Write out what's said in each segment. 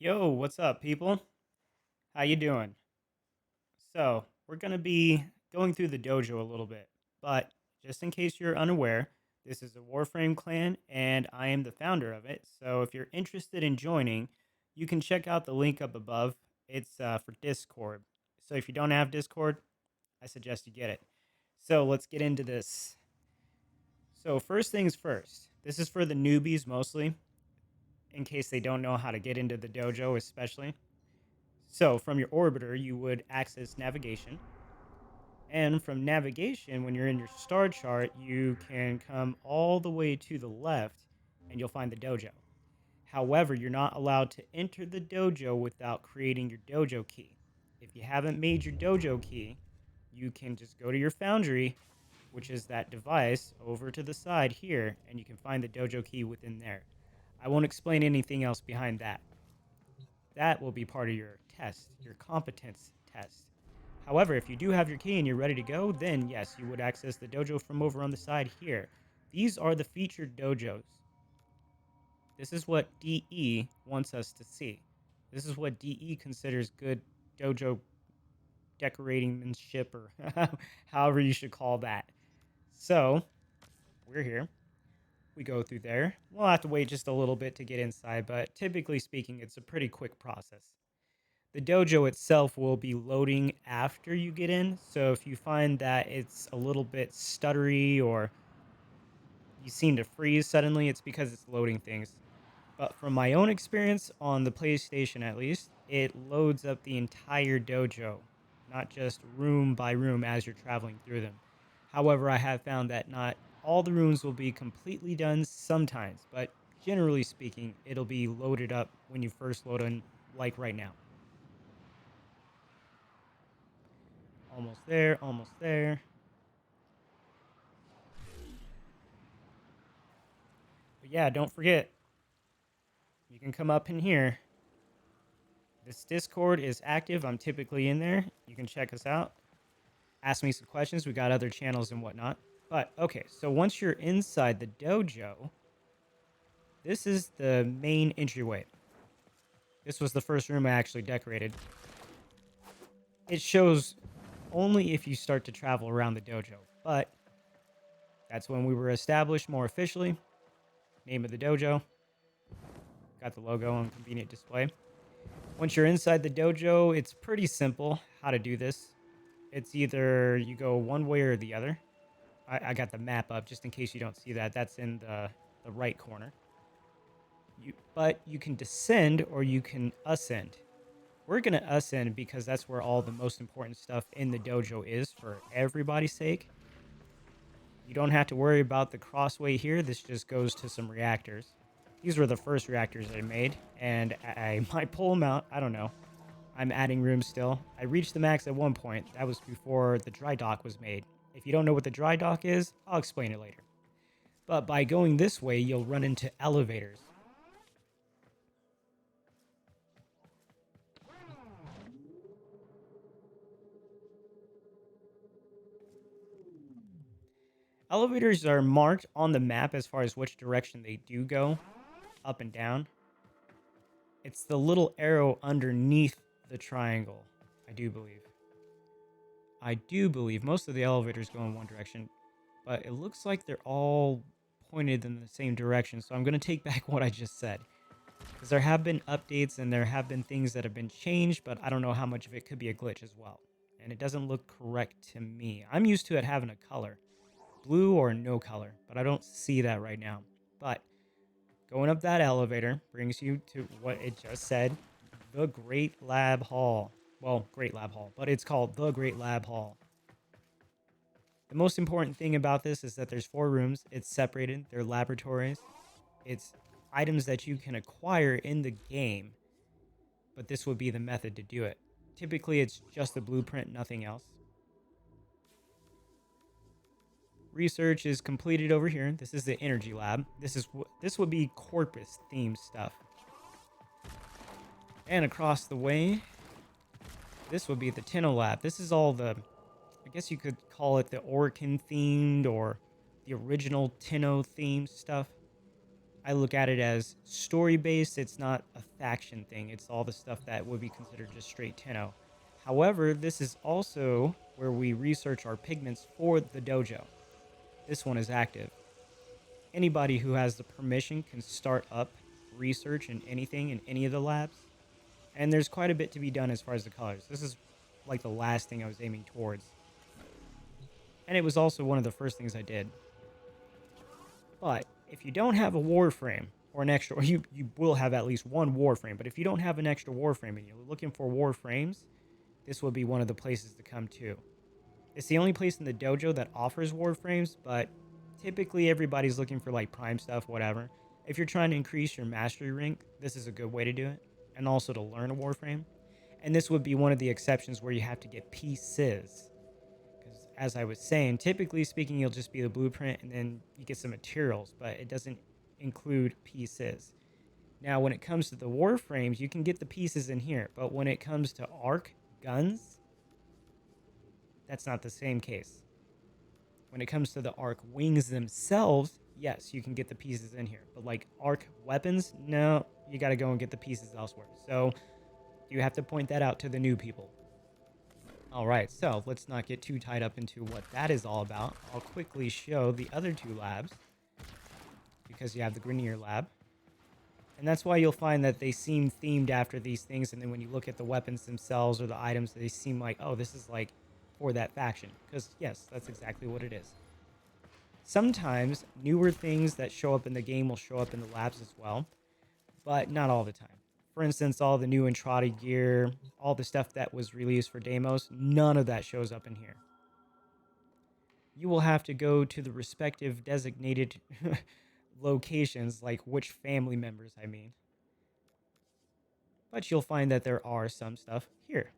Yo, what's up, people? How you doing? So, we're going to be going through the dojo a little bit, but just in case you're unaware, this is a Warframe clan, and I am the founder of it. So, if you're interested in joining, you can check out the link up above. It's for Discord. So, if you don't have Discord, I suggest you get it. So, let's get into this. So, first things first, this is for the newbies mostly, in case they don't know how to get into the dojo, especially. So from your orbiter, you would access navigation. And from navigation, when you're in your star chart, you can come all the way to the left and you'll find the dojo. However, you're not allowed to enter the dojo without creating your dojo key. If you haven't made your dojo key, you can just go to your foundry, which is that device over to the side here, and you can find the dojo key within there. I won't explain anything else behind that. That will be part of your test, your competence test. However, if you do have your key and you're ready to go, then yes, you would access the dojo from over on the side here. These are the featured dojos. This is what DE wants us to see. This is what DE considers good dojo decoratingmanship, or however you should call that. So, we're here. We go through there. We'll have to wait just a little bit to get inside, but typically speaking, it's a pretty quick process. The dojo itself will be loading after you get in. So if you find that it's a little bit stuttery or you seem to freeze suddenly, it's because it's loading things. But from my own experience on the PlayStation at least, it loads up the entire dojo, not just room by room as you're traveling through them. However, I have found that not all the rooms will be completely done sometimes, but generally speaking, it'll be loaded up when you first load in, like right now. Almost there, almost there. But yeah, don't forget, you can come up in here. This Discord is active. I'm typically in there. You can check us out. Ask me some questions. We got other channels and whatnot. But okay, so once you're inside the dojo, this is the main entryway. This was the first room I actually decorated. It shows only if you start to travel around the dojo, but that's when we were established more officially. Name of the dojo. Got the logo on convenient display. Once you're inside the dojo, it's pretty simple how to do this. It's either you go one way or the other. I got the map up just in case you don't see that. That's in the right corner. But you can descend or you can ascend. We're going to ascend because that's where all the most important stuff in the dojo is for everybody's sake. You don't have to worry about the crossway here. This just goes to some reactors. These were the first reactors I made, and I might pull them out. I don't know. I'm adding rooms still. I reached the max at one point. That was before the dry dock was made. If you don't know what the dry dock is, I'll explain it later. But by going this way, you'll run into elevators. Elevators are marked on the map as far as which direction they do go, up and down. It's the little arrow underneath the triangle, I do believe. I do believe most of the elevators go in one direction, but it looks like they're all pointed in the same direction. So I'm going to take back what I just said. Because there have been updates and there have been things that have been changed, but I don't know how much of it could be a glitch as well. And it doesn't look correct to me. I'm used to it having a color, blue or no color, but I don't see that right now. But going up that elevator brings you to what it just said, the Great Lab Hall. Well, Great Lab Hall, but it's called the Great Lab Hall. The most important thing about this is that there's 4 rooms. It's separated. They're laboratories. It's items that you can acquire in the game, but this would be the method to do it. Typically, it's just a blueprint, nothing else. Research is completed over here. This is the energy lab. This would be Corpus themed stuff. And across the way, this would be the Tenno lab. This is all the, I guess you could call it the Orkin themed or the original Tenno themed stuff. I look at it as story-based. It's not a faction thing. It's all the stuff that would be considered just straight Tenno. However, this is also where we research our pigments for the dojo. This one is active. Anybody who has the permission can start up research in anything in any of the labs. And there's quite a bit to be done as far as the colors. This is like the last thing I was aiming towards. And it was also one of the first things I did. But if you don't have a warframe or an extra, or you will have at least one warframe, but if you don't have an extra warframe and you're looking for warframes, this would be one of the places to come to. It's the only place in the dojo that offers warframes, but typically everybody's looking for like prime stuff, whatever. If you're trying to increase your mastery rank, this is a good way to do it, and also to learn a warframe. And this would be one of the exceptions where you have to get pieces. Because as I was saying, typically speaking, you'll just be the blueprint and then you get some materials, but it doesn't include pieces. Now, when it comes to the warframes, you can get the pieces in here, but when it comes to arc guns, that's not the same case. When it comes to the arc wings themselves, yes, you can get the pieces in here. But like arc weapons, no, you got to go and get the pieces elsewhere. So you have to point that out to the new people. All right, so let's not get too tied up into what that is all about. I'll quickly show the other two labs because you have the Grenier lab. And that's why you'll find that they seem themed after these things. And then when you look at the weapons themselves or the items, they seem like, oh, this is like for that faction. Because yes, that's exactly what it is. Sometimes newer things that show up in the game will show up in the labs as well, but not all the time. For instance, all the new Entrada gear, all the stuff that was released for demos, none of that shows up in here. You will have to go to the respective designated locations, like which family members I mean. But you'll find that there are some stuff here.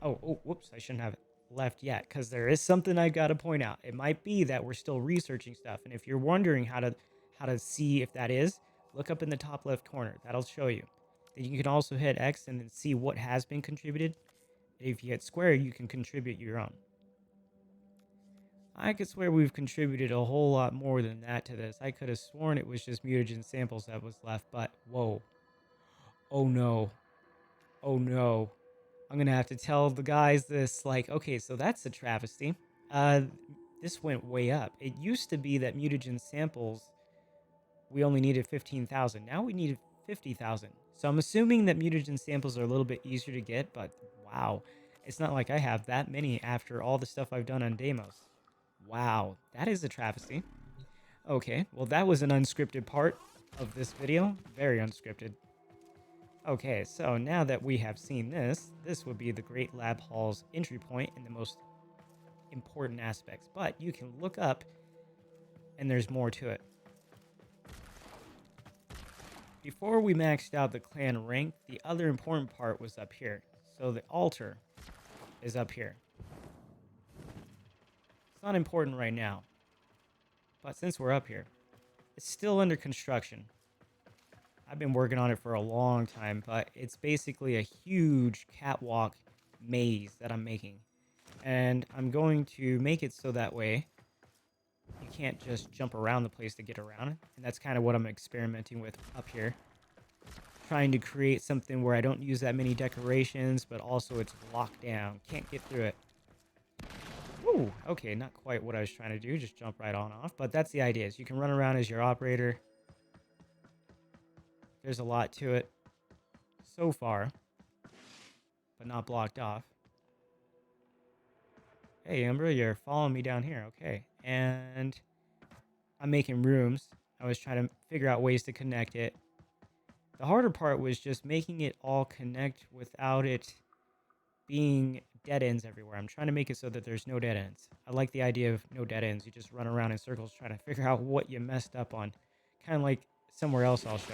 Oh, whoops, I shouldn't have left yet, because there is something I got to point out. It might be that we're still researching stuff, and if you're wondering how to see if that is, look up in the top left corner. That'll show you. Then you can also hit X and then see what has been contributed. If you hit square, you can contribute your own. I could swear we've contributed a whole lot more than that to this. I could have sworn it was just mutagen samples that was left, but whoa. Oh no. Oh no. I'm going to have to tell the guys this, like, okay, so that's a travesty. This went way up. It used to be that mutagen samples, we only needed 15,000. Now we needed 50,000. So I'm assuming that mutagen samples are a little bit easier to get, but wow. It's not like I have that many after all the stuff I've done on demos. Wow, that is a travesty. Okay, well that was an unscripted part of this video. Very unscripted. Okay, so now that we have seen this, this would be the Great Lab Hall's entry point and the most important aspects. But you can look up, and there's more to it. Before we maxed out the clan rank, the other important part was up here. So the altar is up here. It's not important right now, but since we're up here, it's still under construction. I've been working on it for a long time, but it's basically a huge catwalk maze that I'm making. And I'm going to make it so that way you can't just jump around the place to get around it. And that's kind of what I'm experimenting with up here. Trying to create something where I don't use that many decorations, but also it's locked down. Can't get through it. Ooh, okay, not quite what I was trying to do. Just jump right on off. But that's the idea, is you can run around as your operator. There's a lot to it so far, but not blocked off. Hey, Amber, you're following me down here. Okay. And I'm making rooms. I was trying to figure out ways to connect it. The harder part was just making it all connect without it being dead ends everywhere. I'm trying to make it so that there's no dead ends. I like the idea of no dead ends. You just run around in circles trying to figure out what you messed up on. Kind of like somewhere else I'll show.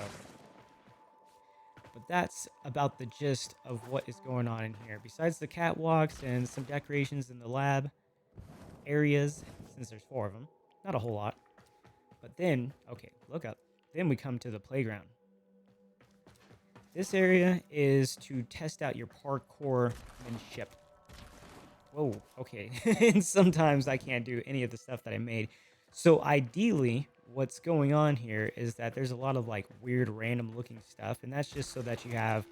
But that's about the gist of what is going on in here. Besides the catwalks and some decorations in the lab areas, since there's 4 of them. Not a whole lot. But then, okay, look up. Then we come to the playground. This area is to test out your parkourmanship. Whoa, okay. And sometimes I can't do any of the stuff that I made. So ideally, what's going on here is that there's a lot of like weird random looking stuff, and that's just so that you have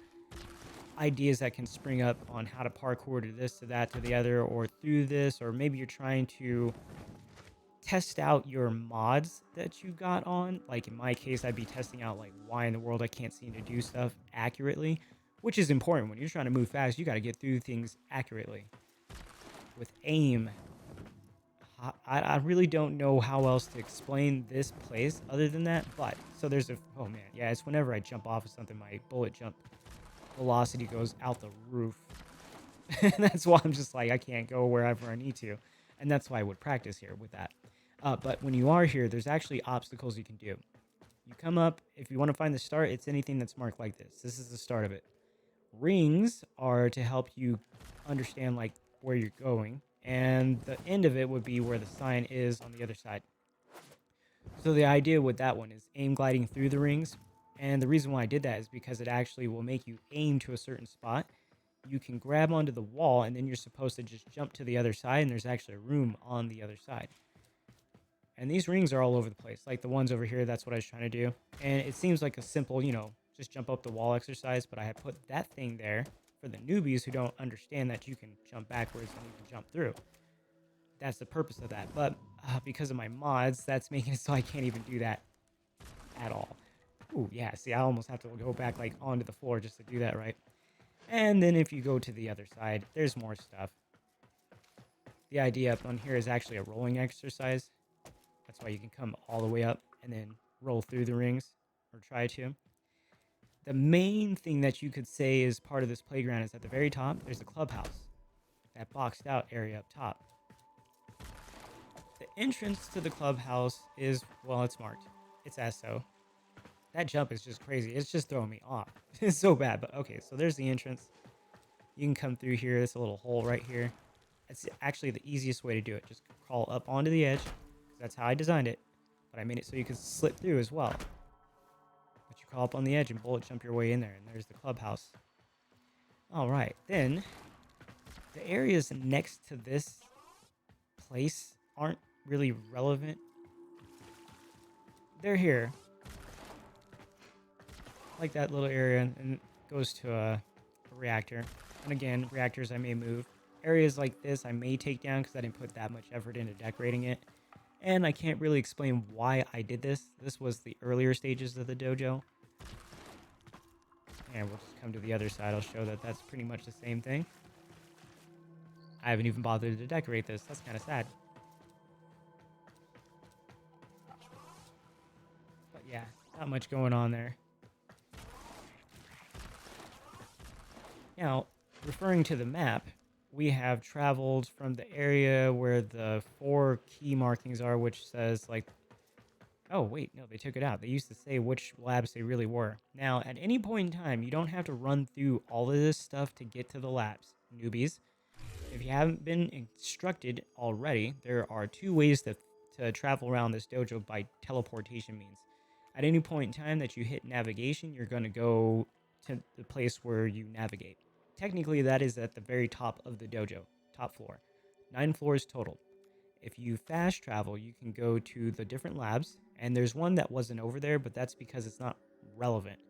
ideas that can spring up on how to parkour to this, to that, to the other, or through this, or maybe you're trying to test out your mods that you got on. Like in my case, I'd be testing out like why in the world I can't seem to do stuff accurately, which is important. When you're trying to move fast, you got to get through things accurately. With aim, I really don't know how else to explain this place other than that. But so there's a, oh man, yeah, it's whenever I jump off of something, my bullet jump velocity goes out the roof. And that's why I'm just like, I can't go wherever I need to. And that's why I would practice here with that. But when you are here, there's actually obstacles you can do. You come up, if you want to find the start, it's anything that's marked like this. This is the start of it. Rings are to help you understand like where you're going. And the end of it would be where the sign is on the other side. So the idea with that one is aim gliding through the rings. And the reason why I did that is because it actually will make you aim to a certain spot. You can grab onto the wall, and then you're supposed to just jump to the other side, and there's actually a room on the other side. And these rings are all over the place. Like the ones over here, that's what I was trying to do. And it seems like a simple, just jump up the wall exercise, but I had put that thing there for the newbies who don't understand that you can jump backwards and you can jump through. That's the purpose of that. But because of my mods, that's making it so I can't even do that at all. Ooh, yeah, see, I almost have to go back like onto the floor just to do that right. And then if you go to the other side, there's more stuff. The idea up on here is actually a rolling exercise. That's why you can come all the way up and then roll through the rings, or try to. The main thing that you could say is part of this playground is at the very top, there's a clubhouse. That boxed out area up top. The entrance to the clubhouse is, well, it's marked. It's SO. That jump is just crazy. It's just throwing me off. It's so bad, but okay, so there's the entrance. You can come through here. There's a little hole right here. It's actually the easiest way to do it. Just crawl up onto the edge. That's how I designed it. But I made it so you could slip through as well. But you crawl up on the edge and bullet jump your way in there. And there's the clubhouse. Alright, then the areas next to this place aren't really relevant. They're here. Like that little area, and it goes to a reactor. And again, reactors I may move. Areas like this I may take down because I didn't put that much effort into decorating it. And I can't really explain why I did this. This was the earlier stages of the dojo. And we'll just come to the other side. I'll show that that's pretty much the same thing. I haven't even bothered to decorate this. That's kind of sad. But yeah, not much going on there. Now, referring to the map, we have traveled from the area where the 4 key markings are, which says like, oh wait, no, they took it out. They used to say which labs they really were. Now, at any point in time, you don't have to run through all of this stuff to get to the labs, newbies. If you haven't been instructed already, there are 2 ways to travel around this dojo by teleportation means. At any point in time that you hit navigation, you're going to go to the place where you navigate. Technically, that is at the very top of the dojo, top floor. 9 floors total. If you fast travel, you can go to the different labs, and there's one that wasn't over there, but that's because it's not relevant.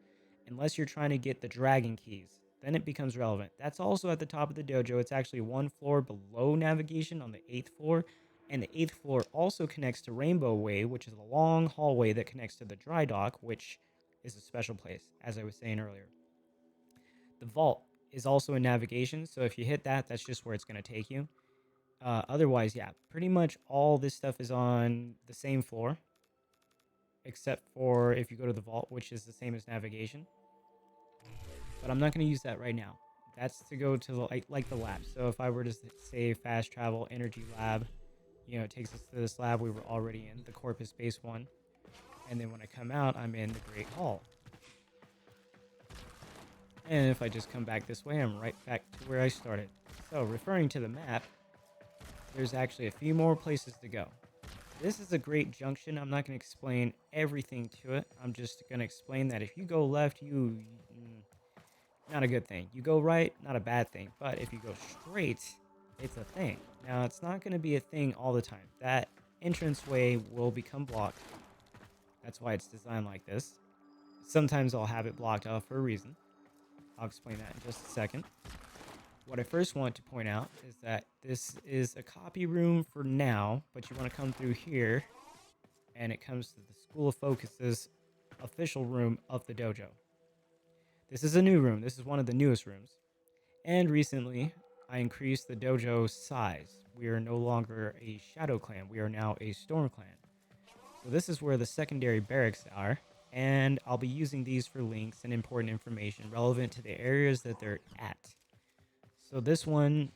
Unless you're trying to get the dragon keys, then it becomes relevant. That's also at the top of the dojo. It's actually 1 floor below navigation on the 8th floor, and the 8th floor also connects to Rainbow Way, which is a long hallway that connects to the dry dock, which is a special place, as I was saying earlier. The vault is also in navigation, so if you hit that, that's just where it's going to take you. Otherwise, yeah, pretty much all this stuff is on the same floor, except for if you go to the vault, which is the same as navigation. But I'm not going to use that right now. That's to go to the, like the lab. So if I were to say fast travel energy lab, it takes us to this lab we were already in, the Corpus Base one. And then when I come out, I'm in the Great Hall. And if I just come back this way, I'm right back to where I started. So referring to the map, there's actually a few more places to go. This is a great junction. I'm not going to explain everything to it. I'm just going to explain that if you go left, not a good thing. You go right, not a bad thing. But if you go straight, it's a thing. Now, it's not going to be a thing all the time. That entranceway will become blocked. That's why it's designed like this. Sometimes I'll have it blocked off for a reason. I'll explain that in just a second. What I first want to point out is that this is a copy room for now, but you want to come through here, and it comes to the School of Focus's official room of the dojo. This is a new room. This is one of the newest rooms. And recently, I increased the dojo size. We are no longer a Shadow Clan. We are now a Storm Clan. So this is where the secondary barracks are, and I'll be using these for links and important information relevant to the areas that they're at. So this one,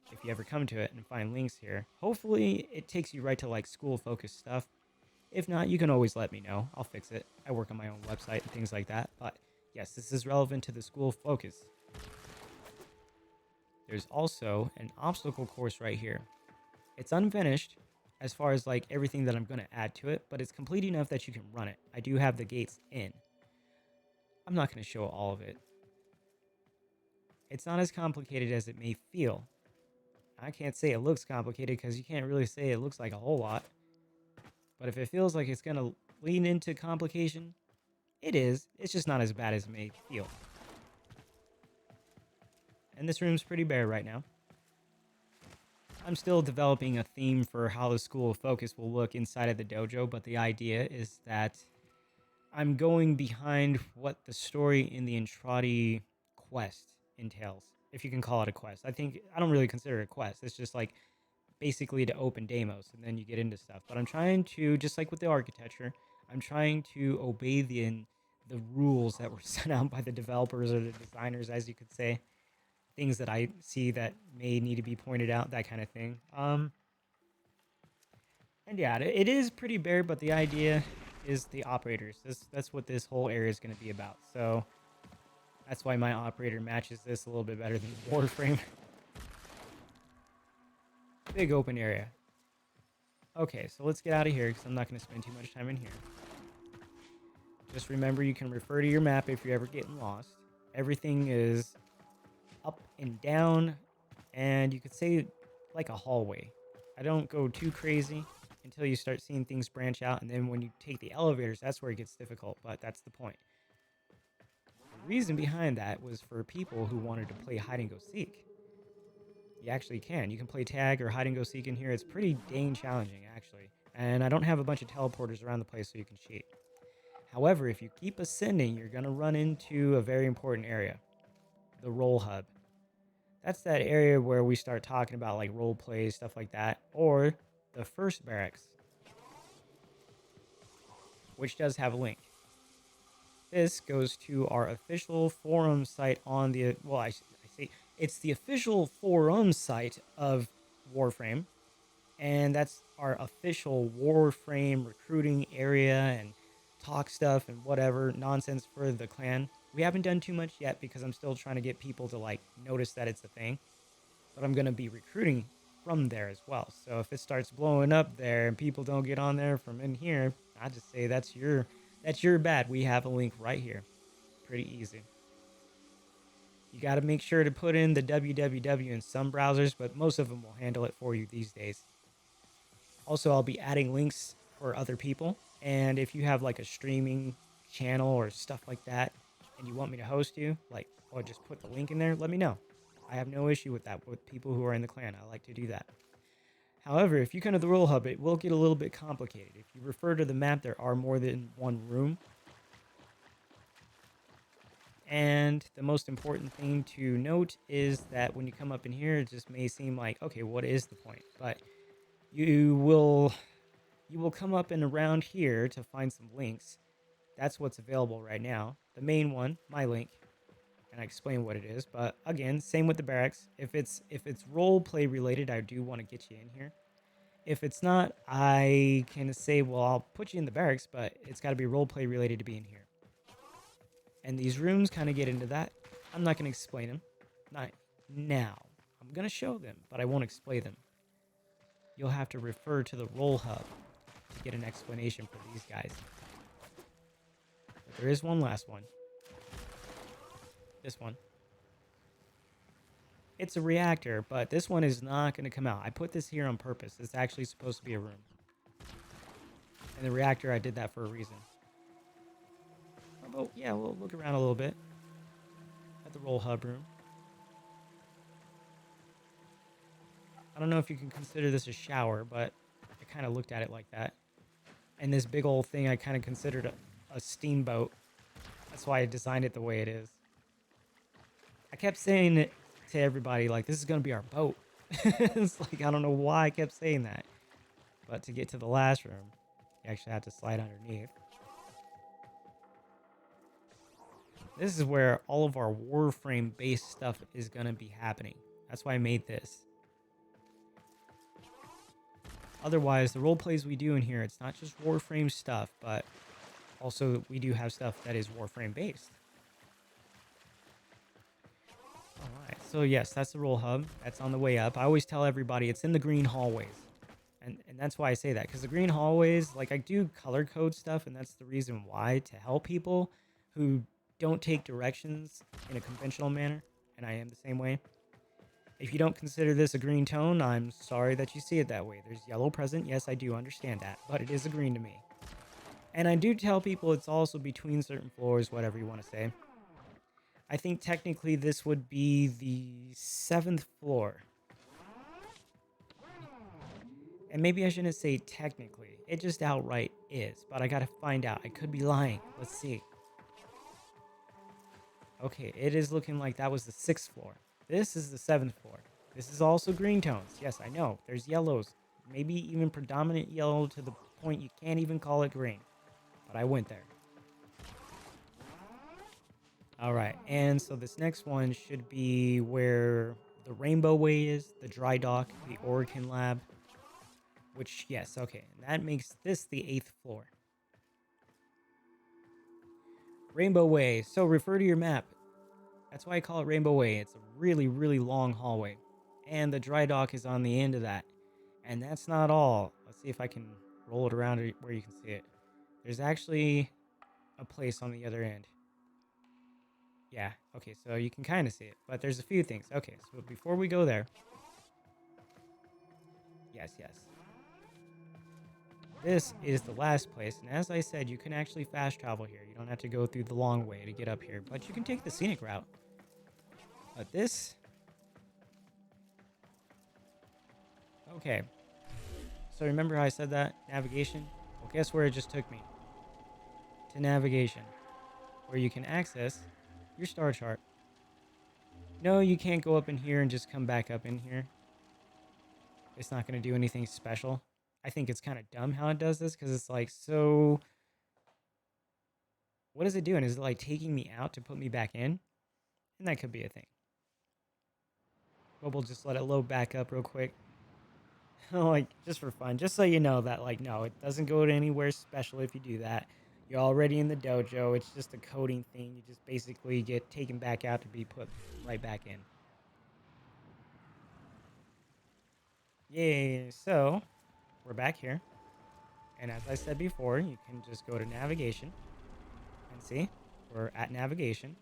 if you ever come to it and find links here, hopefully it takes you right to like school-focused stuff. If not, you can always let me know. I'll fix it. I work on my own website and things like that. But yes, this is relevant to the school focus. There's also an obstacle course right here. It's unfinished as far as like everything that I'm going to add to it, but it's complete enough that you can run it. I do have the gates in. I'm not going to show all of it. It's not as complicated as it may feel. I can't say it looks complicated because you can't really say it looks like a whole lot. But if it feels like it's going to lean into complication, it is. It's just not as bad as it may feel. And this room's pretty bare right now. I'm still developing a theme for how the School of Focus will look inside of the dojo, but the idea is that I'm going behind what the story in the Entrati quest entails, if you can call it a quest. I don't really consider it a quest. It's just like basically to open demos, and then you get into stuff. But I'm trying to, just like with the architecture, I'm trying to obey the rules that were set out by the developers or the designers, as you could say. Things that I see that may need to be pointed out, that kind of thing. And yeah, it is pretty bare, but the idea is the operators. That's what this whole area is going to be about. So that's why my operator matches this a little bit better than Warframe. Big open area. Okay, so let's get out of here because I'm not going to spend too much time in here. Just remember, you can refer to your map if you're ever getting lost. Everything is up and down, and you could say like a hallway. I don't go too crazy until you start seeing things branch out, and then when you take the elevators, that's where it gets difficult, but that's the point. The reason behind that was for people who wanted to play hide and go seek. You actually can. You can play tag or hide and go seek in here. It's pretty dang challenging, actually. And I don't have a bunch of teleporters around the place so you can cheat. However, if you keep ascending, you're going to run into a very important area. The roll hub. That's that area where we start talking about like role plays, stuff like that. Or the first barracks, which does have a link. This goes to our official forum site on the, well, I say it's the official forum site of Warframe. And that's our official Warframe recruiting area and talk stuff and whatever nonsense for the clan. We haven't done too much yet because I'm still trying to get people to like notice that it's a thing. But I'm going to be recruiting from there as well. So if it starts blowing up there and people don't get on there from in here, I just say that's your bad. We have a link right here. Pretty easy. You got to make sure to put in the www in some browsers, but most of them will handle it for you these days. Also, I'll be adding links for other people. And if you have like a streaming channel or stuff like that, and you want me to host you, like, or just put the link in there, let me know. I have no issue with that with people who are in the clan. I like to do that. However, if you come to the role hub, it will get a little bit complicated. If you refer to the map, there are more than one room. And the most important thing to note is that when you come up in here, it just may seem like, okay, what is the point? But you will come up and around here to find some links. That's what's available right now. The main one, my link, and I explain what it is. But again, same with the barracks. If it's role play related, I do want to get you in here. If it's not, I can say, well, I'll put you in the barracks, but it's got to be role play related to be in here. And these rooms kind of get into that. I'm not going to explain them. Not now. I'm going to show them, but I won't explain them. You'll have to refer to the role hub to get an explanation for these guys. But there is one last one. This one. It's a reactor, but this one is not going to come out. I put this here on purpose. It's actually supposed to be a room. And the reactor, I did that for a reason. But yeah, we'll look around a little bit at the roll hub room. I don't know if you can consider this a shower, but I kind of looked at it like that. And this big old thing I kind of considered a steamboat. That's why I designed it the way it is. I kept saying it to everybody, like, this is going to be our boat. It's like, I don't know why I kept saying that. But to get to the last room, you actually have to slide underneath. This is where all of our Warframe-based stuff is going to be happening. That's why I made this. Otherwise, the role plays we do in here, it's not just Warframe stuff, but also we do have stuff that is Warframe-based. Alright, so yes, that's the roll hub. That's on the way up. I always tell everybody it's in the green hallways. And that's why I say that, because the green hallways, like, I do color code stuff, and that's the reason why, to help people who don't take directions in a conventional manner, and I am the same way. If you don't consider this a green tone, I'm sorry that you see it that way. There's yellow present, yes, I do understand that, but it is a green to me. And I do tell people it's also between certain floors, whatever you want to say. I think technically this would be the 7th floor. And maybe I shouldn't say technically. It just outright is. But I gotta find out. I could be lying. Let's see. Okay, it is looking like that was the 6th floor. This is the 7th floor. This is also green tones. Yes, I know. There's yellows. Maybe even predominant yellow to the point you can't even call it green. But I went there. Alright, and so this next one should be where the Rainbow Way is, the Dry Dock, the Orkin Lab. Which, yes, okay. That makes this the 8th floor. Rainbow Way. So refer to your map. That's why I call it Rainbow Way. It's a really, really long hallway. And the dry dock is on the end of that. And that's not all. Let's see if I can roll it around where you can see it. There's actually a place on the other end. Yeah, okay, so you can kind of see it. But there's a few things. Okay, so before we go there. Yes. This is the last place, and as I said, you can actually fast travel here. You don't have to go through the long way to get up here, but you can take the scenic route. But this... Okay. So remember how I said that? Navigation? Well, guess where it just took me? To navigation, where you can access your star chart. No, you can't go up in here and just come back up in here. It's not going to do anything special. I think it's kind of dumb how it does this, because it's like, so... What is it doing? Is it like taking me out to put me back in? And that could be a thing. But we'll just let it load back up real quick. Like, just for fun. Just so you know that, like, no, it doesn't go to anywhere special if you do that. You're already in the dojo. It's just a coding thing. You just basically get taken back out to be put right back in. Yay. So, we're back here. And as I said before, you can just go to navigation. And see, we're at navigation.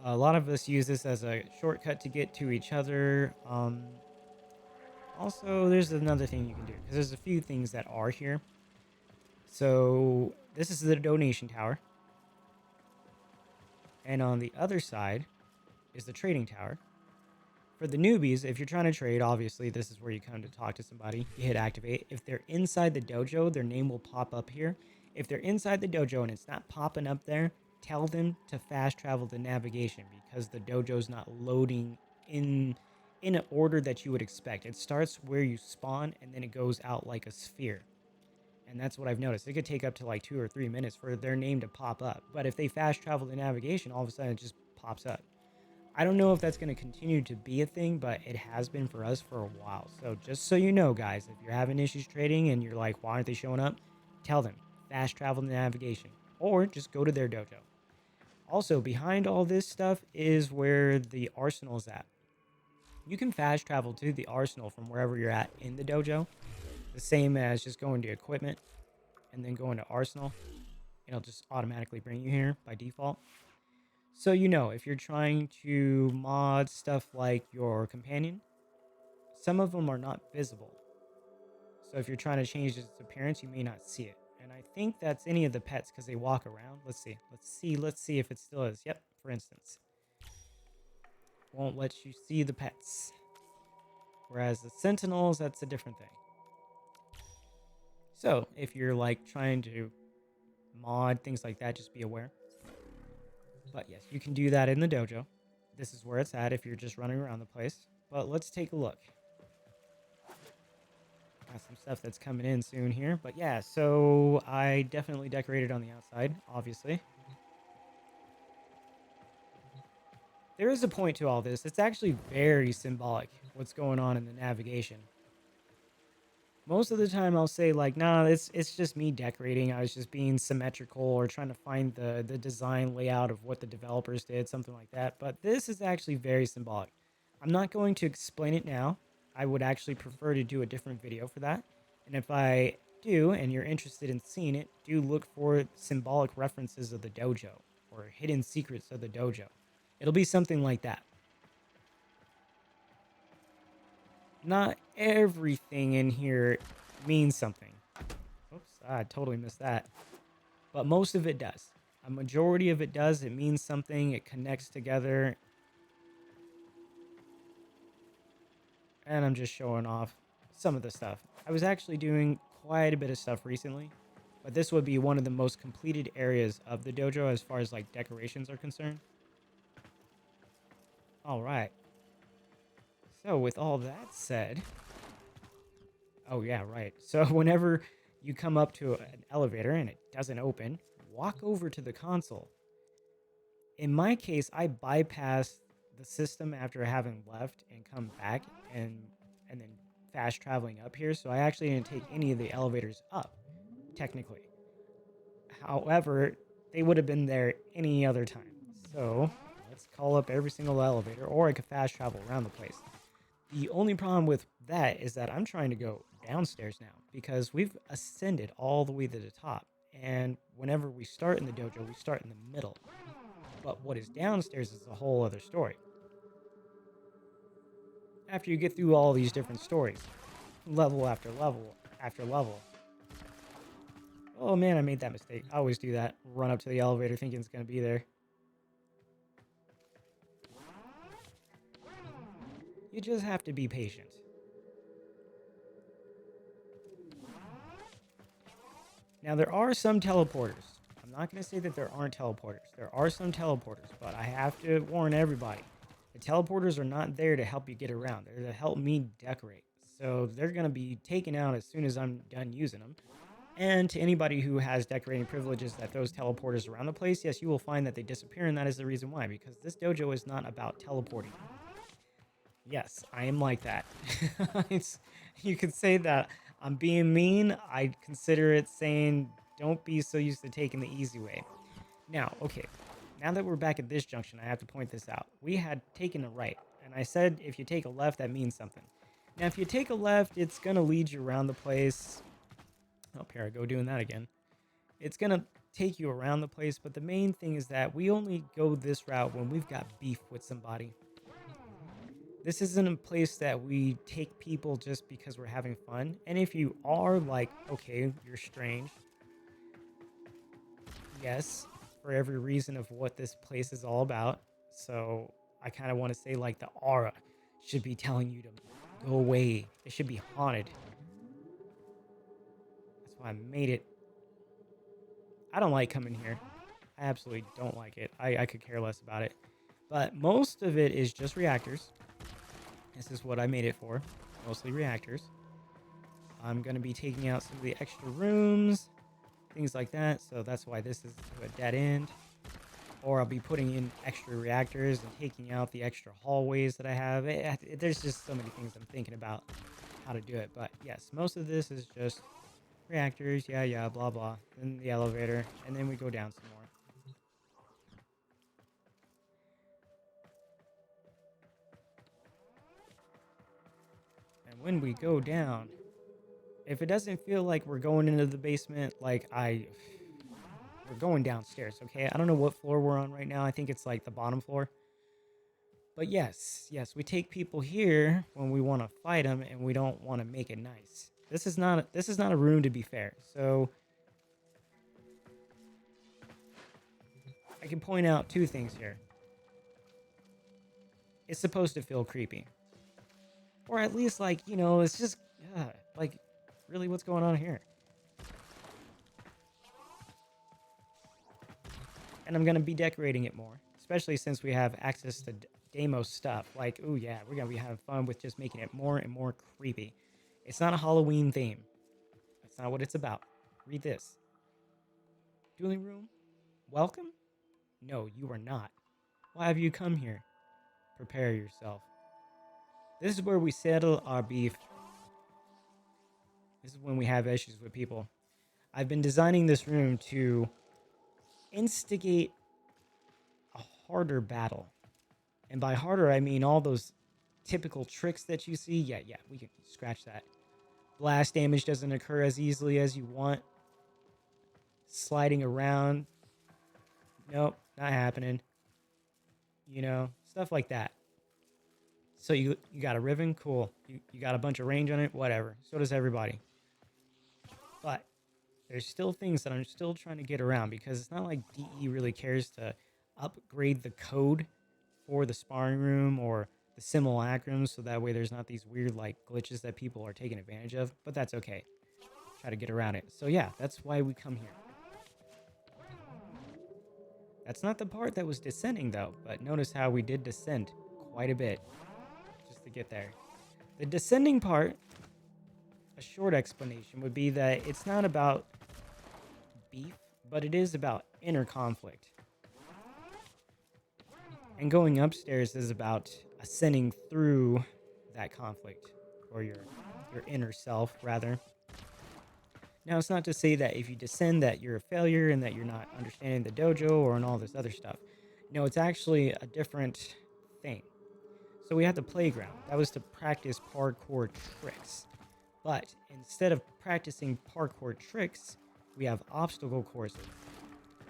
A lot of us use this as a shortcut to get to each other. Also, there's another thing you can do, because there's a few things that are here. So, this is the donation tower. And on the other side is the trading tower. For the newbies, if you're trying to trade, obviously, this is where you come to talk to somebody. You hit activate. If they're inside the dojo, their name will pop up here. If they're inside the dojo and it's not popping up there, tell them to fast travel the navigation, because the dojo's not loading in an order that you would expect. It starts where you spawn and then it goes out like a sphere. And that's what I've noticed. It could take up to like 2 or 3 minutes for their name to pop up. But if they fast travel the navigation, all of a sudden it just pops up. I don't know if that's going to continue to be a thing, but it has been for us for a while. So just so you know, guys, if you're having issues trading and you're like, why aren't they showing up? Tell them, fast travel the navigation. Or just go to their dojo. Also, behind all this stuff is where the arsenal is at. You can fast travel to the arsenal from wherever you're at in the dojo. The same as just going to equipment and then going to arsenal. It'll just automatically bring you here by default. So you know, if you're trying to mod stuff like your companion, some of them are not visible. So if you're trying to change its appearance, you may not see it. And I think that's any of the pets because they walk around. Let's see. Let's see if it still is. Yep, for instance. Won't let you see the pets. Whereas the sentinels, that's a different thing. So if you're like trying to mod, things like that, just be aware. But yes, you can do that in the dojo. This is where it's at if you're just running around the place. But let's take a look. Got some stuff that's coming in soon here. But yeah, so I definitely decorated on the outside, obviously. There is a point to all this. It's actually very symbolic, what's going on in the navigation. Most of the time I'll say like, nah, it's just me decorating. I was just being symmetrical or trying to find the design layout of what the developers did, something like that. But this is actually very symbolic. I'm not going to explain it now. I would actually prefer to do a different video for that. And if I do, and you're interested in seeing it, do look for symbolic references of the dojo or hidden secrets of the dojo. It'll be something like that. Not everything in here means something. Oops, I totally missed that. But most of it does. A majority of it does. It means something. It connects together. And I'm just showing off some of the stuff. I was actually doing quite a bit of stuff recently. But this would be one of the most completed areas of the dojo as far as like decorations are concerned. All right. So with all that said, oh yeah, right. So whenever you come up to an elevator and it doesn't open, walk over to the console. In my case, I bypassed the system after having left and come back and then fast traveling up here, so I actually didn't take any of the elevators up, technically. However, they would have been there any other time. So let's call up every single elevator, or I could fast travel around the place. The only problem with that is that I'm trying to go downstairs now because we've ascended all the way to the top. And whenever we start in the dojo, we start in the middle. But what is downstairs is a whole other story. After you get through all these different stories, level after level after level. Oh man, I made that mistake. I always do that. Run up to the elevator thinking it's going to be there. You just have to be patient. Now, there are some teleporters. I'm not going to say that there aren't teleporters. There are some teleporters, but I have to warn everybody. The teleporters are not there to help you get around. They're to help me decorate. So they're going to be taken out as soon as I'm done using them. And to anybody who has decorating privileges that those teleporters around the place, yes, you will find that they disappear, and that is the reason why, because this dojo is not about teleporting. Yes, I am like that. You could say that I'm being mean. I consider it saying don't be so used to taking the easy way. Now, okay, now that we're back at this junction, I have to point this out. We had taken a right, and I said if you take a left, that means something. Now, if you take a left, it's going to lead you around the place. Oh, here I go doing that again. It's going to take you around the place, but the main thing is that we only go this route when we've got beef with somebody. This isn't a place that we take people just because we're having fun. And if you are like, okay, you're strange. Yes, for every reason of what this place is all about. So I kind of want to say like the aura should be telling you to go away. It should be haunted. That's why I made it. I don't like coming here. I absolutely don't like it. I could care less about it. But most of it is just reactors. This is what I made it for, mostly reactors. I'm going to be taking out some of the extra rooms, things like that, so that's why this is a dead end. Or I'll be putting in extra reactors and taking out the extra hallways that I have. There's just so many things I'm thinking about how to do it, but yes, most of this is just reactors, yeah, blah, blah, then the elevator, and then we go down some more. And when we go down, if it doesn't feel like we're going into the basement, like we're going downstairs, okay? I don't know what floor we're on right now. I think it's like the bottom floor. But yes, we take people here when we want to fight them and we don't want to make it nice. This is not a room to be fair. So I can point out two things here. It's supposed to feel creepy. Or at least, like, you know, it's just, like, really what's going on here? And I'm going to be decorating it more, especially since we have access to demo stuff. Like, oh yeah, we're going to be having fun with just making it more and more creepy. It's not a Halloween theme. That's not what it's about. Read this. Dueling room? Welcome? No, you are not. Why have you come here? Prepare yourself. This is where we settle our beef. This is when we have issues with people. I've been designing this room to instigate a harder battle. And by harder, I mean all those typical tricks that you see. Yeah, we can scratch that. Blast damage doesn't occur as easily as you want. Sliding around. Nope, not happening. You know, stuff like that. So you got a ribbon? Cool. You got a bunch of range on it? Whatever. So does everybody. But there's still things that I'm still trying to get around because it's not like DE really cares to upgrade the code for the sparring room or the simulacrums so that way there's not these weird like glitches that people are taking advantage of. But that's okay. Try to get around it. So yeah, that's why we come here. That's not the part that was descending though, but notice how we did descend quite a bit just to get there. The descending part, a short explanation would be that it's not about beef, but it is about inner conflict. And going upstairs is about ascending through that conflict, or your inner self, rather. Now, it's not to say that if you descend that you're a failure and that you're not understanding the dojo or and all this other stuff. No, it's actually a different thing. So we had the playground. That was to practice parkour tricks. But instead of practicing parkour tricks, we have obstacle courses.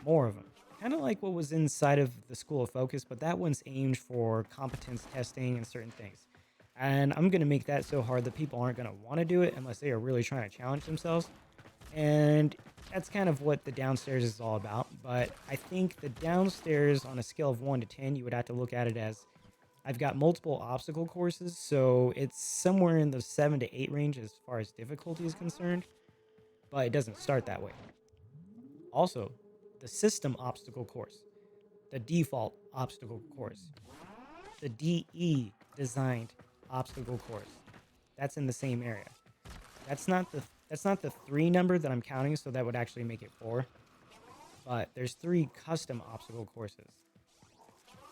More of them. Kind of like what was inside of the School of Focus, but that one's aimed for competence testing and certain things. And I'm going to make that so hard that people aren't going to want to do it unless they are really trying to challenge themselves. And that's kind of what the downstairs is all about. But I think the downstairs on a scale of 1 to 10, you would have to look at it as I've got multiple obstacle courses. So it's somewhere in the 7 to 8 range as far as difficulty is concerned. But it doesn't start that way. Also, the system obstacle course, the default obstacle course, the DE designed obstacle course. That's in the same area. That's not the 3 number that I'm counting, so that would actually make it 4. But there's 3 custom obstacle courses.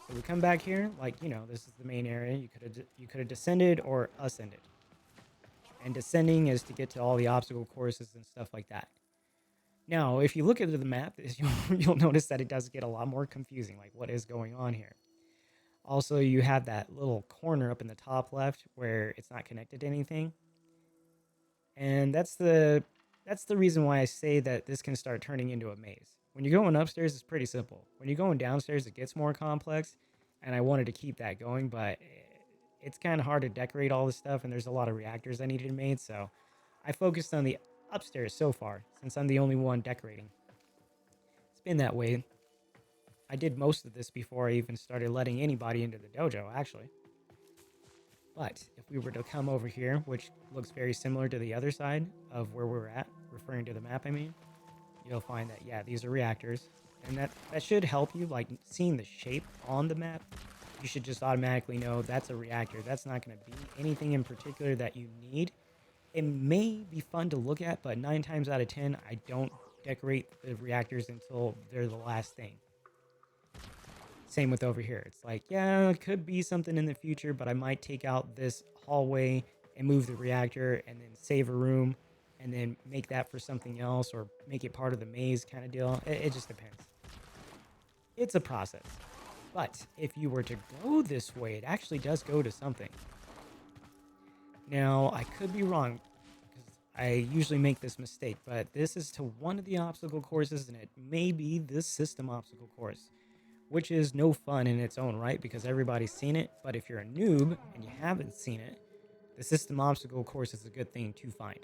So we come back here, like, you know, this is the main area. You could have descended or ascended. And descending is to get to all the obstacle courses and stuff like that. Now, if you look at the map, you'll notice that it does get a lot more confusing, like what is going on here. Also, you have that little corner up in the top left where it's not connected to anything. And that's the reason why I say that this can start turning into a maze. When you're going upstairs, it's pretty simple. When you're going downstairs, it gets more complex, and I wanted to keep that going, but it's kind of hard to decorate all this stuff, and there's a lot of reactors I needed made, so I focused on the upstairs so far, since I'm the only one decorating. It's been that way. I did most of this before I even started letting anybody into the dojo, actually. But if we were to come over here, which looks very similar to the other side of where we're at, referring to the map, I mean, you'll find that, yeah, these are reactors. And that should help you, like, seeing the shape on the map. You should just automatically know that's a reactor. That's not going to be anything in particular that you need. It may be fun to look at, but 9 times out of 10, I don't decorate the reactors until they're the last thing. Same with over here. It's like, yeah, it could be something in the future, but I might take out this hallway and move the reactor and then save a room and then make that for something else or make it part of the maze kind of deal. It just depends. It's a process. But if you were to go this way, it actually does go to something. Now, I could be wrong because I usually make this mistake, but this is to one of the obstacle courses, and it may be this system obstacle course, which is no fun in its own right because everybody's seen it. But if you're a noob and you haven't seen it, the system obstacle course is a good thing to find.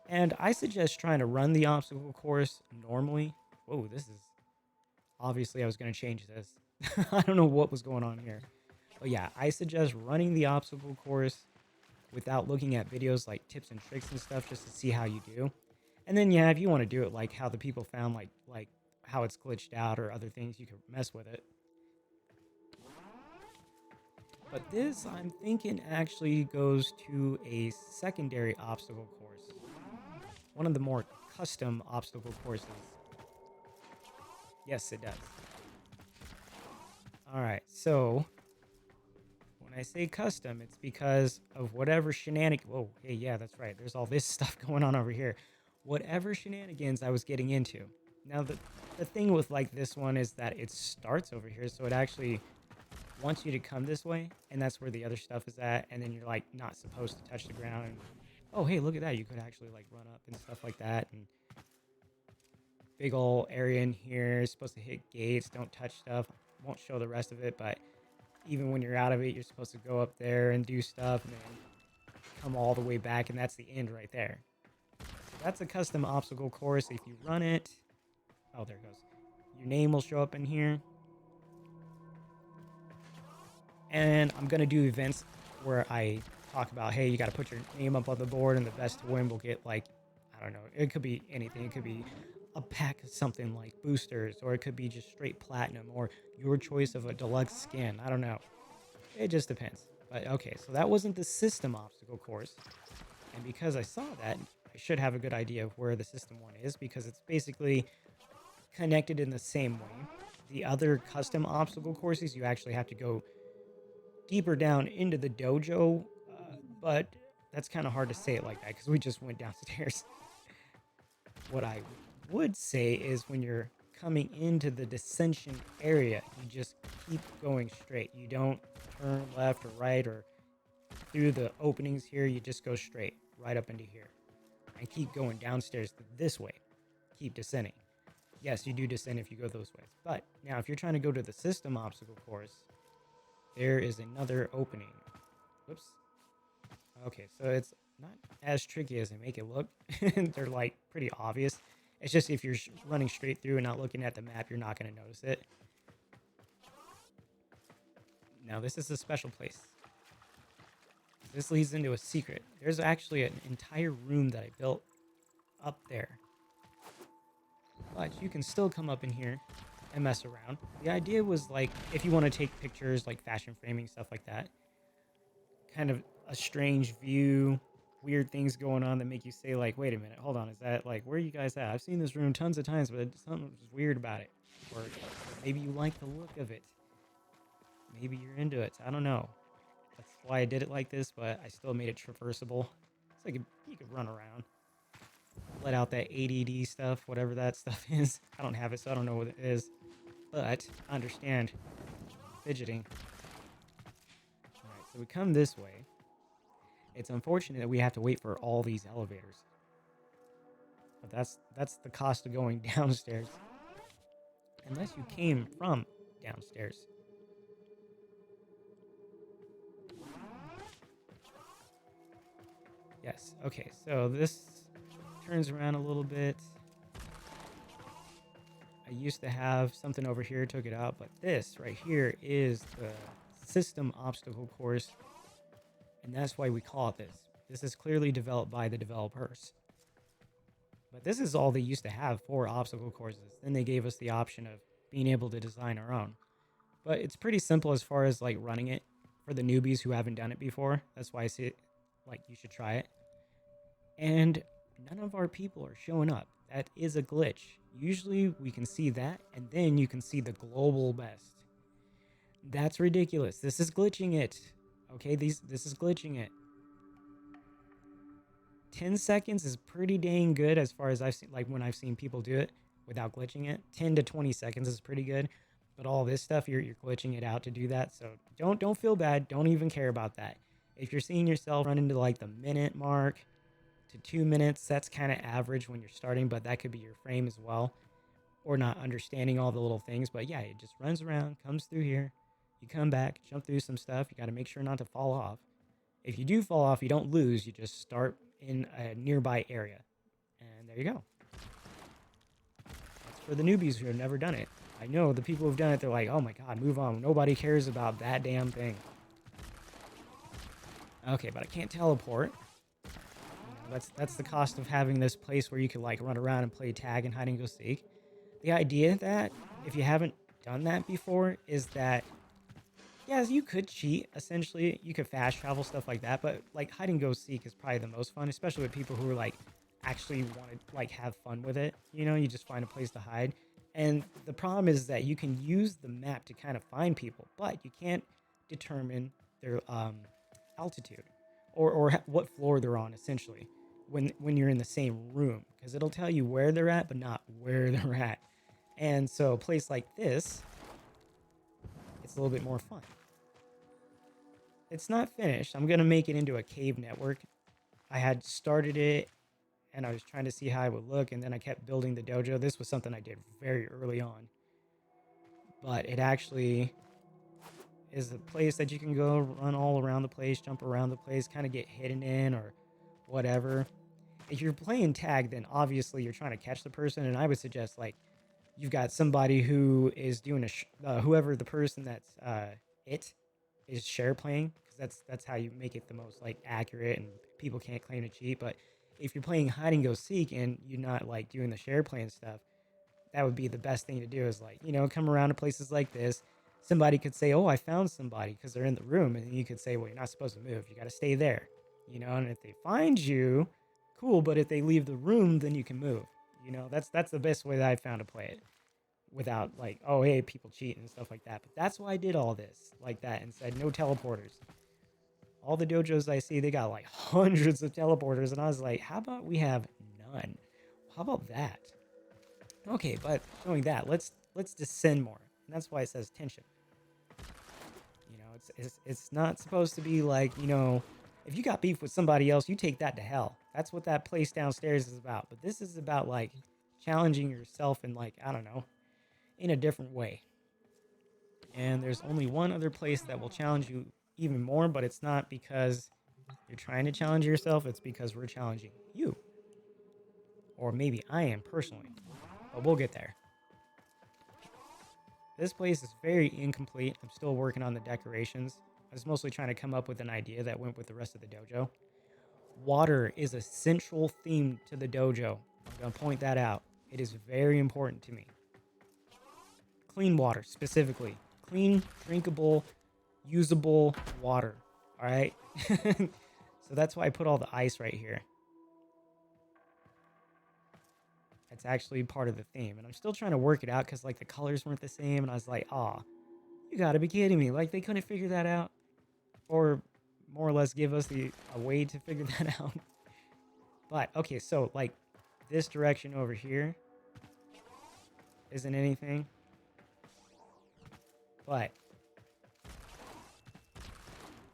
And I suggest trying to run the obstacle course normally. Whoa, this is obviously I was going to change this. I don't know what was going on here. But yeah, I suggest running the obstacle course without looking at videos like tips and tricks and stuff just to see how you do. And then yeah, if you want to do it like how the people found like how it's glitched out or other things, you could mess with it. But this, I'm thinking, actually goes to a secondary obstacle course. One of the more custom obstacle courses. Yes, it does. Alright, so when I say custom, it's because of whatever shenanigans... Whoa, hey, yeah, that's right. There's all this stuff going on over here. Whatever shenanigans I was getting into. Now, the thing with, like, this one is that it starts over here, so it actually wants you to come this way, and that's where the other stuff is at, and then you're, like, not supposed to touch the ground. And, oh, hey, look at that. You could actually, like, run up and stuff like that, and big ol' area in here. Supposed to hit gates, don't touch stuff. Won't show the rest of it, but even when you're out of it, you're supposed to go up there and do stuff, and then come all the way back, and that's the end right there. So that's a custom obstacle course. If you run it... Oh, there it goes. Your name will show up in here. And I'm going to do events where I talk about, hey, you got to put your name up on the board, and the best to win will get, like, I don't know. It could be anything. It could be a pack of something like boosters, or it could be just straight platinum, or your choice of a deluxe skin. I don't know. It just depends. But okay, so that wasn't the system obstacle course. And because I saw that, I should have a good idea of where the system one is, because it's basically connected in the same way. The other custom obstacle courses, you actually have to go deeper down into the dojo, but that's kind of hard to say it like that because we just went downstairs. What I would say is when you're coming into the dissension area, you just keep going straight. You don't turn left or right or through the openings here. You just go straight right up into here and keep going downstairs this way. Keep descending. Yes, you do descend if you go those ways. But now if you're trying to go to the system obstacle course, there is another opening. Whoops. Okay, so it's not as tricky as they make it look. They're like pretty obvious. It's just if you're running straight through and not looking at the map, you're not going to notice it. Now this is a special place. This leads into a secret. There's actually an entire room that I built up there. But you can still come up in here and mess around. The idea was like, if you want to take pictures, like fashion framing, stuff like that. Kind of a strange view, weird things going on that make you say like, wait a minute, hold on, is that like, where are you guys at? I've seen this room tons of times, but something's weird about it. Or maybe you like the look of it. Maybe you're into it. I don't know. That's why I did it like this, but I still made it traversable. It's like you could run around. Let out that ADD stuff, whatever that stuff is. I don't have it, so I don't know what it is. But I understand fidgeting. Alright, so we come this way. It's unfortunate that we have to wait for all these elevators. But that's the cost of going downstairs. Unless you came from downstairs. Yes, okay, so this turns around a little bit. I used to have something over here, took it out, but this right here is the system obstacle course, and that's why we call it this. This is clearly developed by the developers. But this is all they used to have for obstacle courses. Then they gave us the option of being able to design our own. But it's pretty simple as far as like running it for the newbies who haven't done it before. That's why I say like you should try it. And none of our people are showing up. That is a glitch. Usually we can see that, and then you can see the global best. That's ridiculous. This is glitching it. Okay, this is glitching it. 10 seconds is pretty dang good as far as I've seen, like when I've seen people do it without glitching it. 10 to 20 seconds is pretty good. But all this stuff, you're glitching it out to do that. So don't feel bad. Don't even care about that. If you're seeing yourself run into like the minute mark to 2 minutes, that's kind of average when you're starting, but that could be your frame as well. Or not understanding all the little things. But yeah, it just runs around, comes through here. You come back, jump through some stuff. You got to make sure not to fall off. If you do fall off, you don't lose. You just start in a nearby area. And there you go. That's for the newbies who have never done it. I know the people who've done it, they're like, oh my god, move on. Nobody cares about that damn thing. Okay, but I can't teleport. That's the cost of having this place where you can like run around and play tag and hide and go seek. The idea that if you haven't done that before is that yes, you could cheat essentially. You could fast travel stuff like that, but like hide and go seek is probably the most fun, especially with people who are like actually want to like have fun with it. You know, you just find a place to hide. And the problem is that you can use the map to kind of find people, but you can't determine their altitude or what floor they're on essentially when you're in the same room, because it'll tell you where they're at but not where they're at. And so a place like this, it's a little bit more fun. It's not finished. I'm gonna make it into a cave network. I had started it and I was trying to see how it would look, and then I kept building the dojo. This was something I did very early on, but it actually is a place that you can go run all around the place, jump around the place, kind of get hidden in or whatever. If you're playing tag, then obviously you're trying to catch the person, and I would suggest like you've got somebody who is doing whoever the person that's it is share playing, because that's how you make it the most like accurate and people can't claim to cheat. But if you're playing hide and go seek and you're not like doing the share playing stuff, that would be the best thing to do is like, you know, come around to places like this. Somebody could say, oh, I found somebody because they're in the room. And you could say, well, you're not supposed to move. You got to stay there, you know, and if they find you, cool. But if they leave the room, then you can move. You know, that's the best way that I found to play it without like, oh, hey, people cheat and stuff like that. But that's why I did all this like that and said no teleporters. All the dojos I see, they got like hundreds of teleporters. And I was like, how about we have none? How about that? Okay, but showing that, let's descend more, and that's why it says tension. You know, it's not supposed to be like, you know, if you got beef with somebody else, you take that to hell. That's what that place downstairs is about. But this is about like challenging yourself in like, I don't know, in a different way. And there's only one other place that will challenge you even more, but it's not because you're trying to challenge yourself. It's because we're challenging you, or maybe I am personally. But we'll get there. This place is very incomplete. I'm still working on the decorations. I was mostly trying to come up with an idea that went with the rest of the dojo. Water is a central theme to the dojo. I'm going to point that out. It is very important to me. Clean water, specifically. Clean, drinkable, usable water. All right? So that's why I put all the ice right here. It's actually part of the theme. And I'm still trying to work it out because like the colors weren't the same. And I was like, aw, you gotta be kidding me. Like they couldn't figure that out. Or more or less give us a way to figure that out. But okay, so like this direction over here isn't anything. But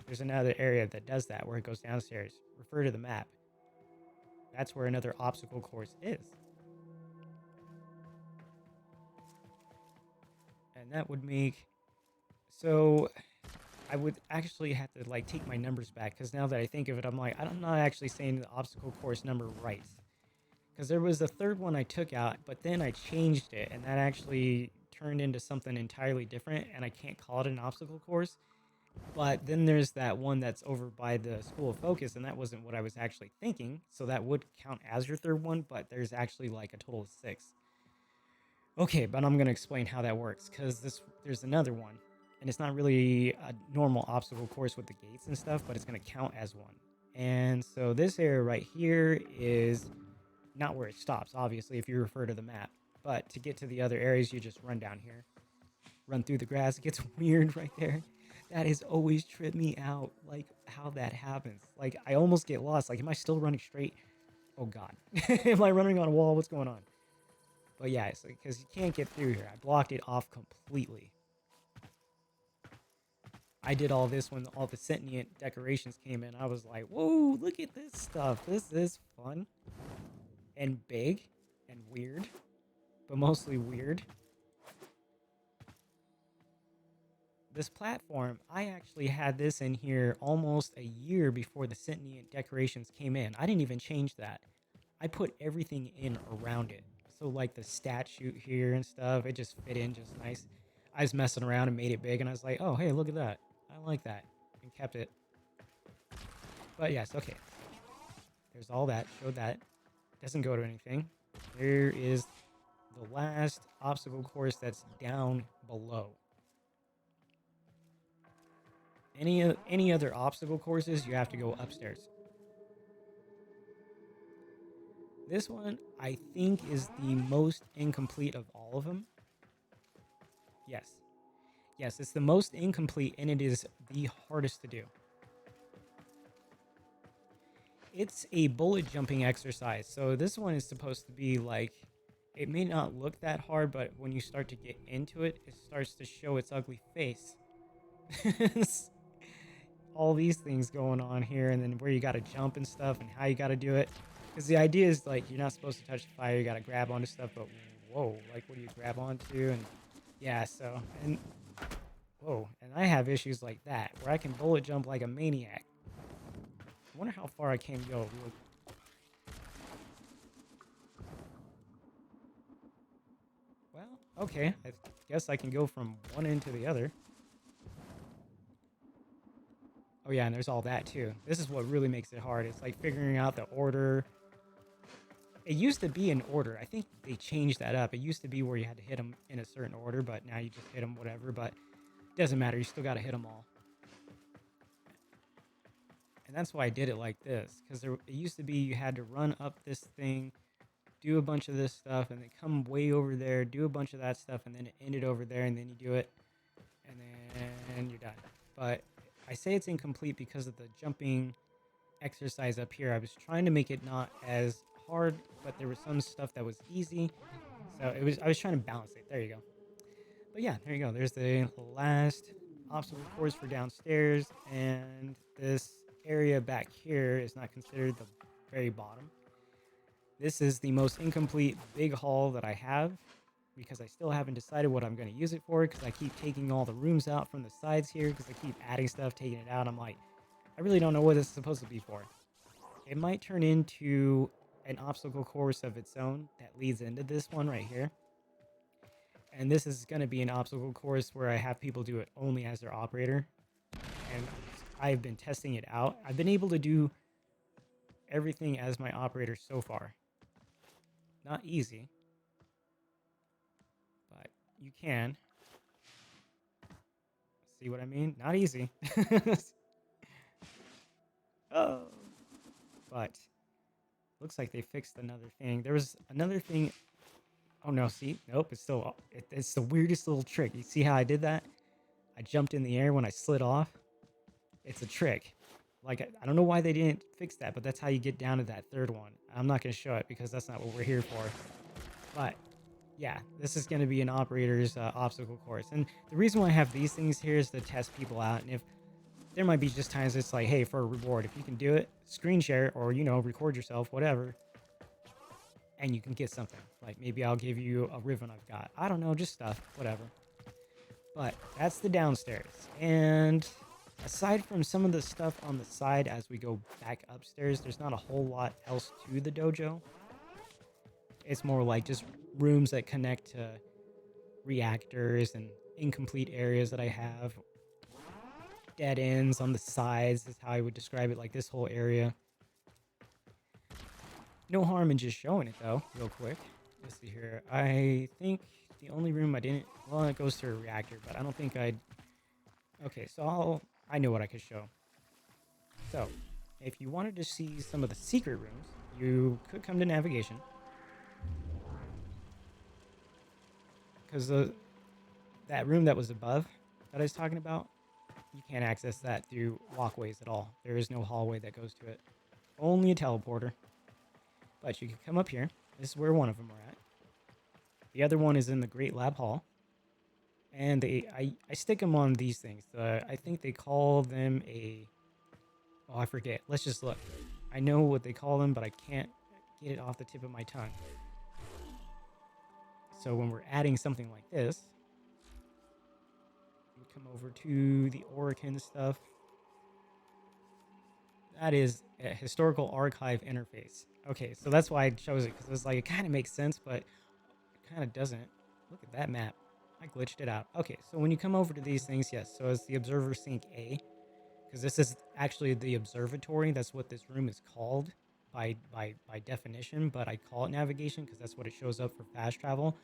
there's another area that does that where it goes downstairs. Refer to the map. That's where another obstacle course is. And that would make... So I would actually have to like take my numbers back, because now that I think of it, I'm like, I'm not actually saying the obstacle course number right. Because there was a third one I took out, but then I changed it, and that actually turned into something entirely different, and I can't call it an obstacle course. But then there's that one that's over by the School of Focus, and that wasn't what I was actually thinking, so that would count as your third one, but there's actually like a total of 6. Okay, but I'm going to explain how that works, because there's another one, and it's not really a normal obstacle course with the gates and stuff, but it's going to count as one. And so this area right here is not where it stops, obviously, if you refer to the map. But to get to the other areas, you just run down here. Run through the grass. It gets weird right there. That has always tripped me out, like, how that happens. Like, I almost get lost. Like, am I still running straight? Oh, God. Am I running on a wall? What's going on? But yeah, it's like, because you can't get through here. I blocked it off completely. I did all this when all the sentient decorations came in. I was like, whoa, look at this stuff. This is fun. And big. And weird. But mostly weird. This platform, I actually had this in here almost a year before the sentient decorations came in. I didn't even change that. I put everything in around it. So like the stat shoot here and stuff, it just fit in just nice. I was messing around and made it big, and I was like, oh, hey, look at that. I like that. And kept it. But yes, okay. There's all that. Showed that. Doesn't go to anything. There is the last obstacle course that's down below. Any other obstacle courses, you have to go upstairs. This one, I think, is the most incomplete of all of them. Yes. Yes, it's the most incomplete, and it is the hardest to do. It's a bullet jumping exercise. So this one is supposed to be like, it may not look that hard, but when you start to get into it, it starts to show its ugly face. All these things going on here, and then where you got to jump and stuff, and how you got to do it. Because the idea is like you're not supposed to touch the fire, you got to grab onto stuff, but whoa, like what do you grab onto? And yeah, so, and whoa, and I have issues like that where I can bullet jump like a maniac. I wonder how far I can go. Well, okay, I guess I can go from one end to the other. Oh yeah, and there's all that too. This is what really makes it hard. It's like figuring out the order. It used to be in order. I think they changed that up. It used to be where you had to hit them in a certain order, but now you just hit them whatever. But it doesn't matter. You still got to hit them all. And that's why I did it like this. Because it used to be you had to run up this thing, do a bunch of this stuff, and then come way over there, do a bunch of that stuff, and then it ended over there, and then you do it, and then you're done. But I say it's incomplete because of the jumping exercise up here. I was trying to make it not as hard, but there was some stuff that was easy. So I was trying to balance it. There you go. But yeah, there you go. There's the last obstacle course for downstairs, and this area back here is not considered the very bottom. This is the most incomplete big hall that I have because I still haven't decided what I'm going to use it for because I keep taking all the rooms out from the sides here because I keep adding stuff, taking it out. I'm like, I really don't know what this is supposed to be for. It might turn into an obstacle course of its own that leads into this one right here. And this is going to be an obstacle course where I have people do it only as their operator. And I've been testing it out. I've been able to do everything as my operator so far. Not easy, but you can. See what I mean? Not easy. Oh. But looks like they fixed another thing. There was another thing. Oh no, see? Nope, it's still, it's the weirdest little trick. You see how I did that? I jumped in the air when I slid off. It's a trick. Like, I don't know why they didn't fix that, but that's how you get down to that third one. I'm not going to show it because that's not what we're here for. But, yeah, this is going to be an operator's obstacle course. And the reason why I have these things here is to test people out. And if there might be just times it's like, hey, for a reward, if you can do it, screen share or, you know, record yourself, whatever. And you can get something. Like, maybe I'll give you a ribbon I've got. I don't know, just stuff, whatever. But that's the downstairs. And aside from some of the stuff on the side as we go back upstairs, there's not a whole lot else to the dojo. It's more like just rooms that connect to reactors and incomplete areas that I have. Dead ends on the sides is how I would describe it, like this whole area. No harm in just showing it though, real quick. Let's see here. I think the only room I didn't, well, it goes to a reactor, but I don't think I'd, okay, so I know what I could show. So, if you wanted to see some of the secret rooms, you could come to navigation. Because that room that was above that I was talking about, you can't access that through walkways at all. There is no hallway that goes to it. Only a teleporter. But you can come up here. This is where one of them are at. The other one is in the Great Lab Hall. And I stick them on these things. I think they call them a... Oh, I forget. Let's just look. I know what they call them, but I can't get it off the tip of my tongue. So when we're adding something like this, we come over to the Oracle stuff. That is a historical archive interface. Okay, so that's why I chose it, because it was like, it kind of makes sense, but kind of doesn't. Look at that map. I glitched it out. Okay, so when you come over to these things, yes, so it's the observer sync A, because this is actually the observatory. That's what this room is called by definition, but I call it navigation because that's what it shows up for fast travel.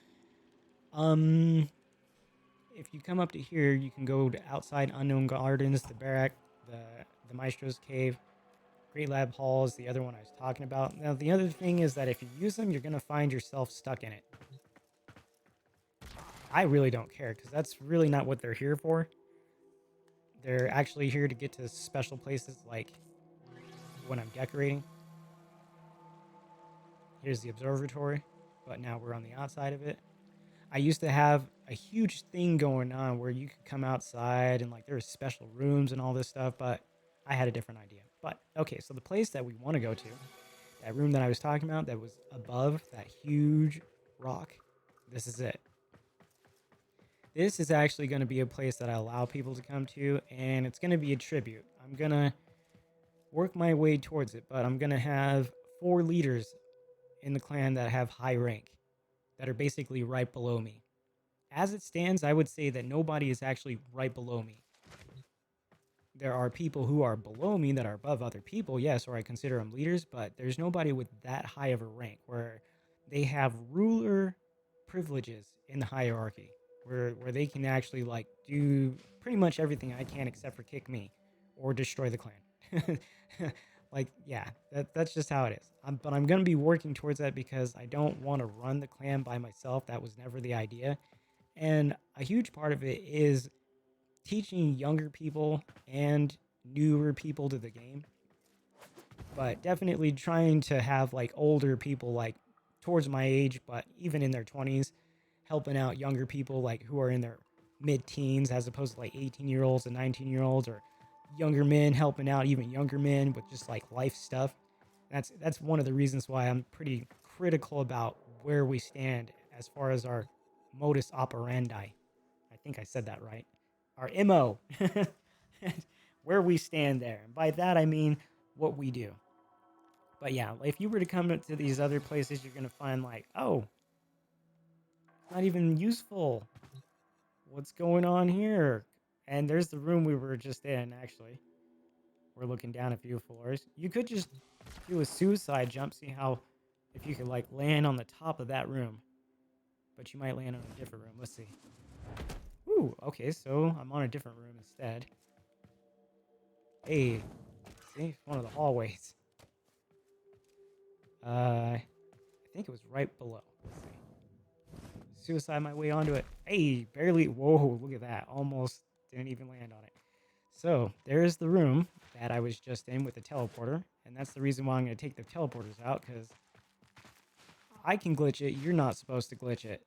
If you come up to here, you can go to outside unknown gardens, the barrack, the maestro's cave, Great Lab Hall is the other one I was talking about. Now, the other thing is that if you use them, you're going to find yourself stuck in it. I really don't care, because that's really not what they're here for. They're actually here to get to special places like when I'm decorating. Here's the observatory, but now we're on the outside of it. I used to have a huge thing going on where you could come outside and like there were special rooms and all this stuff, but I had a different idea. But okay, so the place that we want to go to, that room that I was talking about that was above that huge rock, this is it. This is actually going to be a place that I allow people to come to, and it's going to be a tribute. I'm going to work my way towards it, but I'm going to have 4 leaders in the clan that have high rank, that are basically right below me. As it stands, I would say that nobody is actually right below me. There are people who are below me that are above other people, yes, or I consider them leaders, but there's nobody with that high of a rank where they have ruler privileges in the hierarchy, where they can actually like do pretty much everything I can except for kick me or destroy the clan. Like, yeah, that's just how it is. But I'm going to be working towards that because I don't want to run the clan by myself. That was never the idea. And a huge part of it is teaching younger people and newer people to the game. But definitely trying to have like older people like towards my age, but even in their 20s, helping out younger people like who are in their mid-teens as opposed to like 18-year-olds and 19-year-olds, or younger men helping out even younger men with just like life stuff. That's one of the reasons why I'm pretty critical about where we stand as far as our modus operandi. I think I said that right. Our MO. Where we stand there. And by that I mean what we do. But yeah, if you were to come to these other places, you're going to find like, oh, not even useful. What's going on here? And there's the room we were just in, actually. We're looking down a few floors. You could just do a suicide jump, see how, if you could like land on the top of that room. But you might land on a different room. Let's see. Ooh, okay, so I'm on a different room instead. Hey, see, it's one of the hallways. I think it was right below. Let's see. Suicide my way onto it. Hey, barely. Whoa, look at that. Almost didn't even land on it. So there's the room that I was just in with the teleporter. And that's the reason why I'm going to take the teleporters out, because I can glitch it. You're not supposed to glitch it.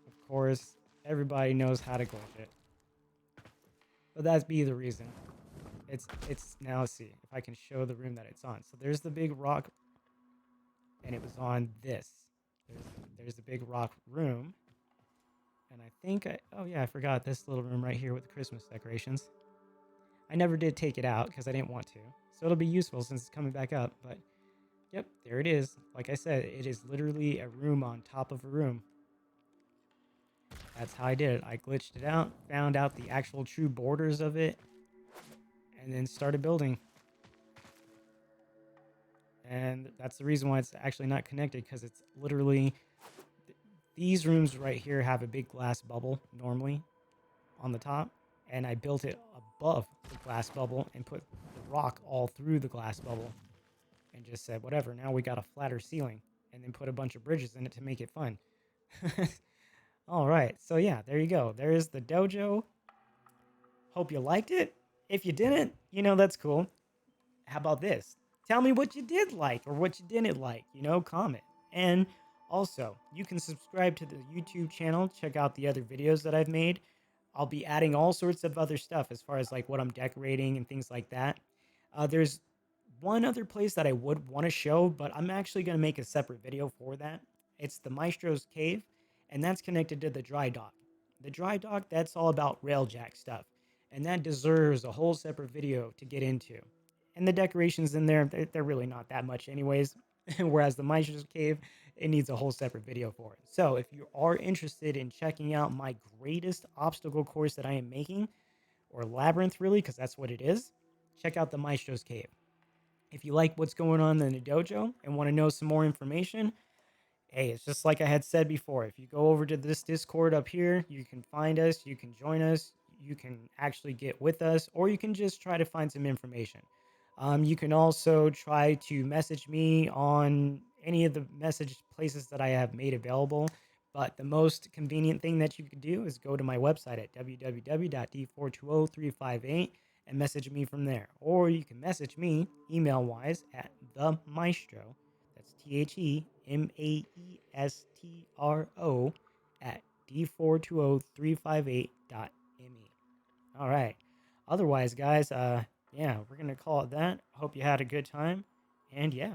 Of course, everybody knows how to glitch it. But that's be the reason. It's now, let's see if I can show the room that it's on. So there's the big rock, and it was on this. There's the big rock room. And I think oh yeah, I forgot this little room right here with the Christmas decorations. I never did take it out because I didn't want to. So it'll be useful since it's coming back up. But yep, there it is. Like I said, it is literally a room on top of a room. That's how I did it. I glitched it out, found out the actual true borders of it, and then started building. And that's the reason why it's actually not connected, because it's literally... These rooms right here have a big glass bubble normally on the top, and I built it above the glass bubble and put the rock all through the glass bubble and just said, whatever, now we got a flatter ceiling, and then put a bunch of bridges in it to make it fun. All right, so yeah, there you go. There is the dojo. Hope you liked it. If you didn't, you know, that's cool. How about this? Tell me what you did like or what you didn't like, you know, comment. And also, you can subscribe to the YouTube channel, check out the other videos that I've made. I'll be adding all sorts of other stuff as far as like what I'm decorating and things like that. There's one other place that I would want to show, but I'm actually going to make a separate video for that. It's the Maestro's Cave, and that's connected to the dry dock. The dry dock, that's all about railjack stuff, and that deserves a whole separate video to get into. And the decorations in there, they're really not that much anyways. Whereas the Maestro's Cave, it needs a whole separate video for it. So if you are interested in checking out my greatest obstacle course that I am making, or labyrinth really, because that's what it is, check out the Maestro's Cave. If you like what's going on in the dojo and want to know some more information, hey, it's just like I had said before. If you go over to this Discord up here, you can find us, you can join us, you can actually get with us, or you can just try to find some information. You can also try to message me on any of the message places that I have made available. But the most convenient thing that you can do is go to my website at www.d420358 and message me from there. Or you can message me email wise at the maestro. That's THEMAESTRO at d420358.me. All right. Otherwise, guys, yeah, we're going to call it that. Hope you had a good time. And yeah,